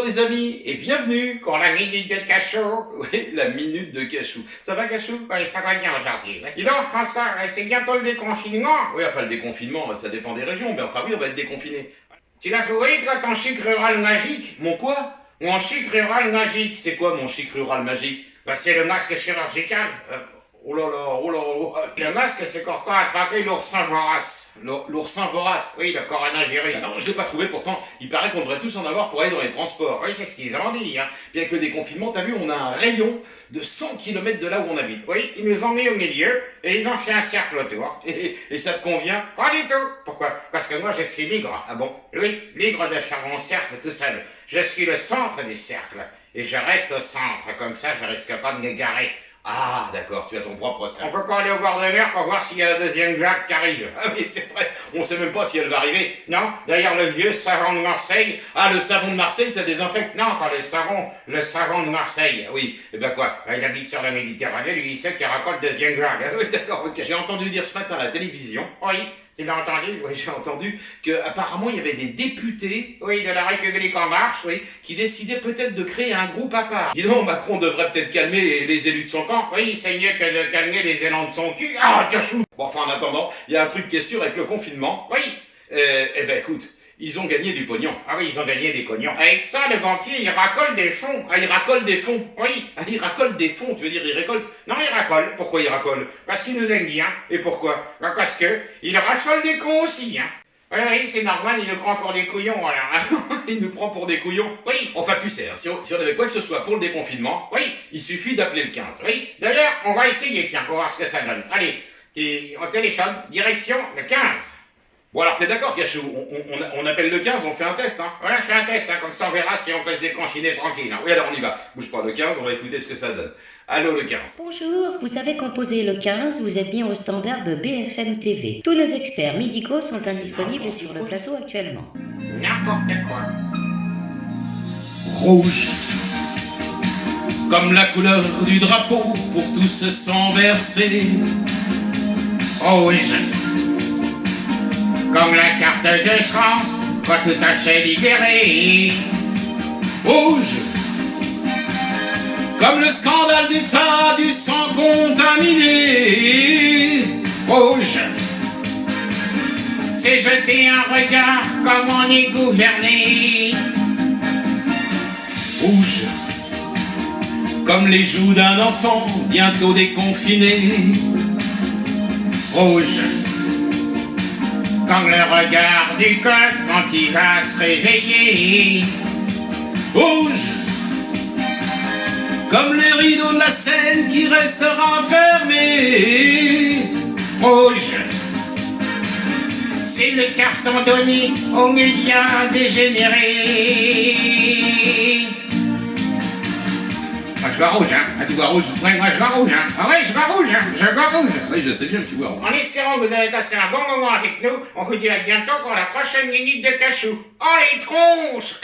les amis, et bienvenue pour la minute de cachot. Oui, la minute de cachou. Ça va, cachou? Oui, ça va bien aujourd'hui. Dis donc, François, c'est bientôt le déconfinement. Oui, enfin, le déconfinement, ça dépend des régions, mais enfin, oui, on va être déconfiné. Tu l'as trouvé, toi, ton chic rural magique? Mon quoi? Mon chic rural magique. C'est quoi, mon chic rural magique? Bah, c'est le masque chirurgical. Oh là là, oh là là. Le masque, c'est pour quoi attraper l'oursin vorace. L'oursin vorace. Oui, le coronavirus. Non, je l'ai pas trouvé, pourtant, il paraît qu'on devrait tous en avoir pour aller dans les transports. Oui, c'est ce qu'ils ont dit, hein. Puis avec le déconfinement, t'as vu, on a un rayon de 100 km de là où on habite. Oui, ils nous ont mis au milieu et ils ont fait un cercle autour. Et ça te convient? Pas du tout. Pourquoi? Parce que moi, je suis ligre. Ah bon? Oui, ligre de faire mon cercle tout seul. Je suis le centre du cercle. Et je reste au centre, comme ça, je risque pas de m'égarer. Ah, d'accord, tu as ton propre On cercle. peut pas aller au bord de mer pour voir s'il y a la deuxième Jacques qui arrive. Ah oui, c'est vrai, on sait même pas si elle va arriver. Non, d'ailleurs le vieux savon de Marseille. Ah, le savon de Marseille, ça désinfecte? Non, pas le savon de Marseille. Oui, et ben quoi? Il habite sur la Méditerranée, lui il sait qu'il raconte le deuxième Jacques. Ah oui, d'accord, ok. J'ai entendu dire ce matin à la télévision, Oui, tu l'as entendu? oui, j'ai entendu qu'apparemment il y avait des députés, Oui, de la République en marche, oui. qui décidaient peut-être de créer un groupe à part. Dis donc, Macron devrait peut-être calmer les élus de son camp. Oui, c'est mieux que de calmer les élans de son cul. Ah, cachou! Bon, enfin, en attendant, il y a un truc qui est sûr avec le confinement. Oui. Eh ben écoute, ils ont gagné du pognon. Ah oui, ils ont gagné des cognons. Avec ça, le banquier, il racole des fonds. Ah, ils racolent des fonds. Oui. Ah, ils racolent des fonds, tu veux dire, ils récoltent? Non, il racole. Pourquoi ils racolent? Parce qu'il nous aime bien. Et pourquoi? Bah, parce que il rafole des cons aussi, hein. Oui, c'est normal, il nous prend pour des couillons, alors. Il nous prend pour des couillons? Oui, Enfin, tu sais, hein, si on avait quoi que ce soit pour le déconfinement, oui, il suffit d'appeler le 15. oui. D'ailleurs, on va essayer, tiens, pour voir ce que ça donne. Allez, on téléphone, direction le 15. Bon, alors, t'es d'accord, Cachou, on appelle le 15, on fait un test, hein? Voilà, je fais un test, hein, comme ça on verra si on peut se déconfiner tranquille. Hein. Oui, alors on y va. Bouge pas, le 15, on va écouter ce que ça donne. Allô, le 15. Bonjour, vous avez composé le 15, vous êtes bien au standard de BFM TV. Tous nos experts médicaux sont indisponibles sur le plateau actuellement. N'importe quoi. Rouge, comme la couleur du drapeau, pour tous se sang versé. Rouge. Comme la carte de France, quand tout à fait libéré. Rouge, comme le scandale d'État du sang contaminé. Rouge. C'est jeter un regard comme on est gouverné. Rouge, comme les joues d'un enfant bientôt déconfiné. Rouge. Comme le regard du coq quand il va se réveiller. Rouge, comme les rideaux de la scène qui restera fermé. Rouge. C'est le carton donné aux médias dégénérés. Moi je vois rouge, hein. Ah, tu vois rouge? Ouais, moi je vois rouge, hein. Ah ouais, je vois rouge, hein. Je vois rouge. Oui, je sais bien que tu vois rouge. En espérant que vous avez passé un bon moment avec nous, on vous dit à bientôt pour la prochaine minute de cachou. Oh les tronches!